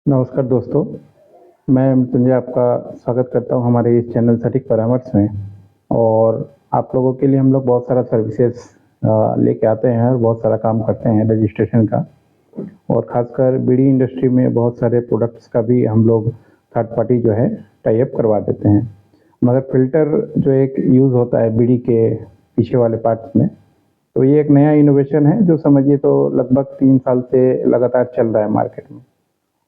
नमस्कार दोस्तों, मैं मृत्युंजय आपका स्वागत करता हूं हमारे इस चैनल सटीक परामर्श में। और आप लोगों के लिए हम लोग बहुत सारा सर्विसेज लेके आते हैं और बहुत सारा काम करते हैं रजिस्ट्रेशन का। और ख़ासकर बीड़ी इंडस्ट्री में बहुत सारे प्रोडक्ट्स का भी हम लोग थर्ड पार्टी जो है टाई अप करवा देते हैं। मगर फ़िल्टर जो एक यूज़ होता है बीड़ी के पीछे वाले पार्ट्स में, तो ये एक नया इनोवेशन है जो समझिए तो लगभग 3 साल से लगातार चल रहा है मार्केट में।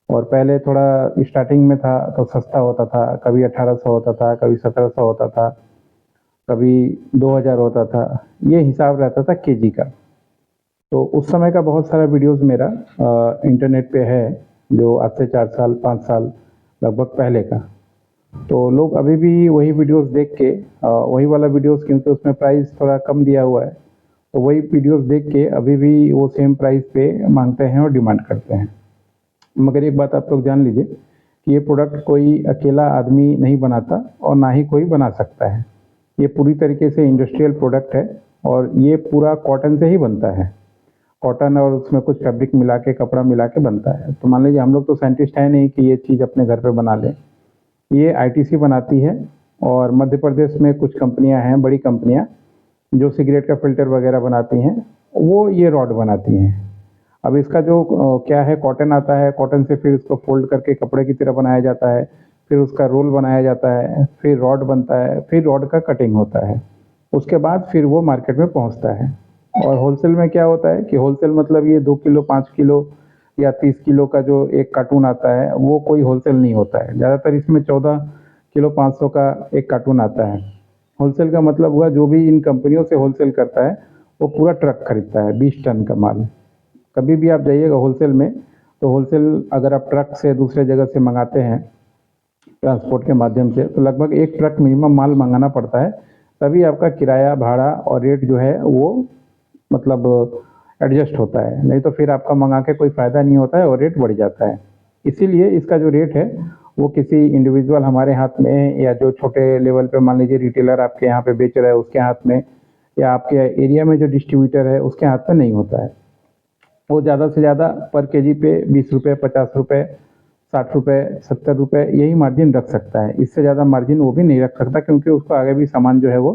और पहले थोड़ा स्टार्टिंग में था तो सस्ता होता था, कभी 1800 होता था, कभी 1700 होता था, कभी 2000 होता था। ये हिसाब रहता था केजी का। तो उस समय का बहुत सारा वीडियोस मेरा इंटरनेट पे है, जो आज से 4 साल 5 साल लगभग पहले का। तो लोग अभी भी वही वीडियोस देख के वही वाला वीडियोस, क्योंकि उसमें प्राइस थोड़ा कम दिया हुआ है, तो वही वीडियोस देख के अभी भी वो सेम प्राइस पे मांगते हैं और डिमांड करते हैं। मगर एक बात आप लोग जान लीजिए कि ये प्रोडक्ट कोई अकेला आदमी नहीं बनाता और ना ही कोई बना सकता है। ये पूरी तरीके से इंडस्ट्रियल प्रोडक्ट है और ये पूरा कॉटन से ही बनता है। कॉटन और उसमें कुछ फैब्रिक मिला के, कपड़ा मिला के बनता है। तो मान लीजिए हम लोग तो साइंटिस्ट है नहीं कि ये चीज़ अपने घर पे बना लें। ये आईटीसी बनाती है और मध्य प्रदेश में कुछ कंपनियां हैं, बड़ी कंपनियां, जो सिगरेट का फ़िल्टर वगैरह बनाती हैं, वो ये रॉड बनाती हैं। अब इसका जो क्या है, कॉटन आता है, कॉटन से फिर इसको फ़ोल्ड करके कपड़े की तरह बनाया जाता है, फिर उसका रोल बनाया जाता है, फिर रॉड बनता है, फिर रॉड का कटिंग होता है। उसके बाद फिर वो मार्केट में पहुँचता है। और होलसेल में क्या होता है कि होलसेल मतलब ये 2 किलो, 5 किलो या 30 किलो का जो एक कार्टून आता है, वो कोई होलसेल नहीं होता है। ज़्यादातर इसमें 14 किलो 500 का एक कार्टून आता है। होलसेल का मतलब हुआ जो भी इन कंपनियों से होलसेल करता है, वो पूरा ट्रक खरीदता है 20 टन का माल। कभी भी आप जाइएगा होलसेल में, तो होलसेल अगर आप ट्रक से दूसरे जगह से मंगाते हैं ट्रांसपोर्ट के माध्यम से, तो लगभग एक ट्रक मिनिमम माल मंगाना पड़ता है। तभी आपका किराया, भाड़ा और रेट जो है वो मतलब एडजस्ट होता है। नहीं तो फिर आपका मंगा के कोई फ़ायदा नहीं होता है और रेट बढ़ जाता है। इसीलिए इसका जो रेट है वो किसी इंडिविजुअल हमारे हाथ में, या जो छोटे लेवल पे मान लीजिए रिटेलर आपके यहाँ पे बेच रहा है उसके हाथ में, या आपके एरिया में जो डिस्ट्रीब्यूटर है उसके हाथ में नहीं होता है। वो ज़्यादा से ज़्यादा पर केजी पे 20 रुपये, 50 रुपये, 60 रुपये, 70 रुपये यही मार्जिन रख सकता है। इससे ज़्यादा मार्जिन वो भी नहीं रख सकता, क्योंकि उसको आगे भी सामान जो है वो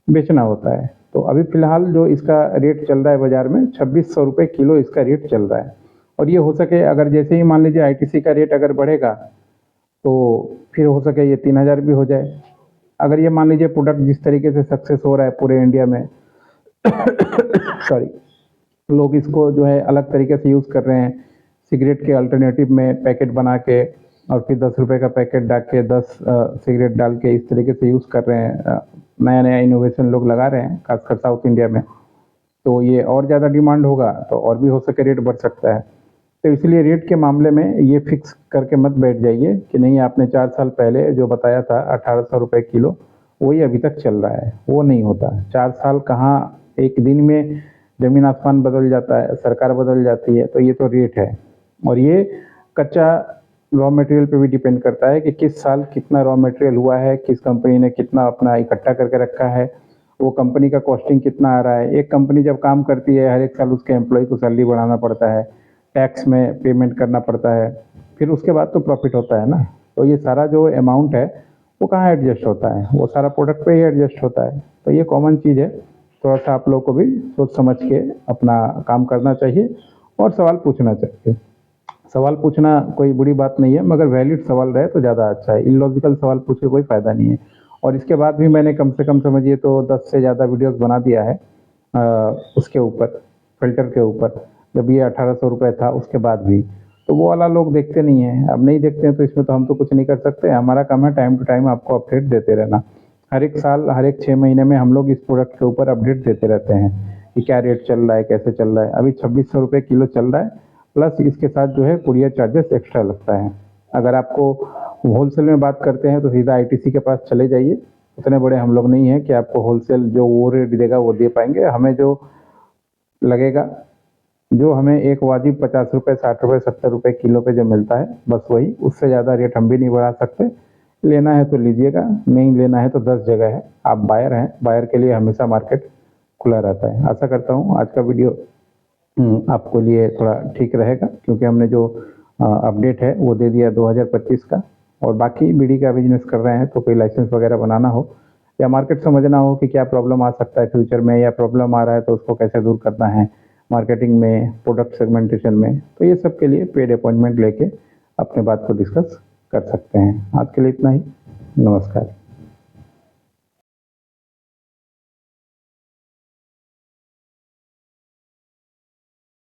बेचना होता है। तो अभी फ़िलहाल जो इसका रेट चल रहा है बाज़ार में, 2600 रुपये किलो इसका रेट चल रहा है। और ये हो सके, अगर जैसे ही मान लीजिए आईटीसी का रेट अगर बढ़ेगा, तो फिर हो सके ये 3000 भी हो जाए। अगर ये मान लीजिए प्रोडक्ट जिस तरीके से सक्सेस हो रहा है पूरे इंडिया में, सॉरी, लोग इसको जो है अलग तरीके से यूज़ कर रहे हैं। सिगरेट के अल्टरनेटिव में पैकेट बना के और फिर 10 रुपये का पैकेट डाल के 10 सिगरेट डाल के इस तरीके से यूज़ कर रहे हैं। नया नया इनोवेशन लोग लगा रहे हैं, खासकर साउथ इंडिया में। तो ये और ज़्यादा डिमांड होगा तो और भी हो सके रेट बढ़ सकता है। तो इसलिए रेट के मामले में ये फिक्स करके मत बैठ जाइए कि नहीं आपने 4 साल पहले जो बताया था 1800 रुपये किलो, वही अभी तक चल रहा है। वो नहीं होता। 4 साल कहाँ, एक दिन में ज़मीन आसमान बदल जाता है, सरकार बदल जाती है। तो ये तो रेट है। और ये कच्चा रॉ मटेरियल पे भी डिपेंड करता है कि किस साल कितना रॉ मटेरियल हुआ है, किस कंपनी ने कितना अपना इकट्ठा करके रखा है, वो कंपनी का कॉस्टिंग कितना आ रहा है। एक कंपनी जब काम करती है, हर एक साल उसके एम्प्लॉय को सैलरी बढ़ाना पड़ता है, टैक्स में पेमेंट करना पड़ता है, फिर उसके बाद तो प्रॉफिट होता है ना। तो ये सारा जो अमाउंट है वो कहाँ एडजस्ट होता है, वो सारा प्रोडक्ट पे ही एडजस्ट होता है। तो ये कॉमन चीज़ है। थोड़ा सा आप लोग को भी सोच समझ के अपना काम करना चाहिए और सवाल पूछना चाहिए। सवाल पूछना कोई बुरी बात नहीं है, मगर वैलिड सवाल रहे तो ज़्यादा अच्छा है। इलॉजिकल सवाल पूछ के कोई फ़ायदा नहीं है। और इसके बाद भी मैंने कम से कम समझिए तो 10 से ज़्यादा वीडियोस बना दिया है उसके ऊपर, फ़िल्टर के ऊपर। जब ये 1800 रुपये था उसके बाद भी, तो वो वाला लोग देखते नहीं हैं। अब नहीं देखते हैं तो इसमें तो हम तो कुछ नहीं कर सकते। हमारा काम है टाइम टू टाइम आपको अपडेट देते रहना। हर एक साल, हर एक 6 महीने में हम लोग इस प्रोडक्ट के ऊपर अपडेट देते रहते हैं कि क्या रेट चल रहा है, कैसे चल रहा है। अभी 2600 रुपये किलो चल रहा है, प्लस इसके साथ जो है कुरियर चार्जेस एक्स्ट्रा लगता है। अगर आपको होलसेल में बात करते हैं तो सीधा आईटीसी के पास चले जाइए। उतने बड़े हम लोग नहीं हैं कि आपको होलसेल जो वो रेट देगा वो दे पाएंगे। हमें जो लगेगा, जो हमें एक वाजिब 50 रुपये, 60 रुपये, 70 रुपये किलो पे जो मिलता है, बस वही। उससे ज़्यादा रेट हम भी नहीं बढ़ा सकते। लेना है तो लीजिएगा, नहीं लेना है तो 10 जगह है। आप बायर हैं, बायर के लिए हमेशा मार्केट खुला रहता है। आशा करता हूँ आज का वीडियो आपको लिए थोड़ा ठीक रहेगा, क्योंकि हमने जो अपडेट है वो दे दिया 2025 का। और बाकी बीड़ी का बिजनेस कर रहे हैं तो कोई लाइसेंस वगैरह बनाना हो या मार्केट समझना हो कि क्या प्रॉब्लम आ सकता है फ्यूचर में, या प्रॉब्लम आ रहा है तो उसको कैसे दूर करना है मार्केटिंग में, प्रोडक्ट सेगमेंटेशन में, तो ये सब के लिए पेड अपॉइंटमेंट लेके अपने बात को डिस्कस कर सकते हैं। आज के लिए इतना ही। नमस्कार।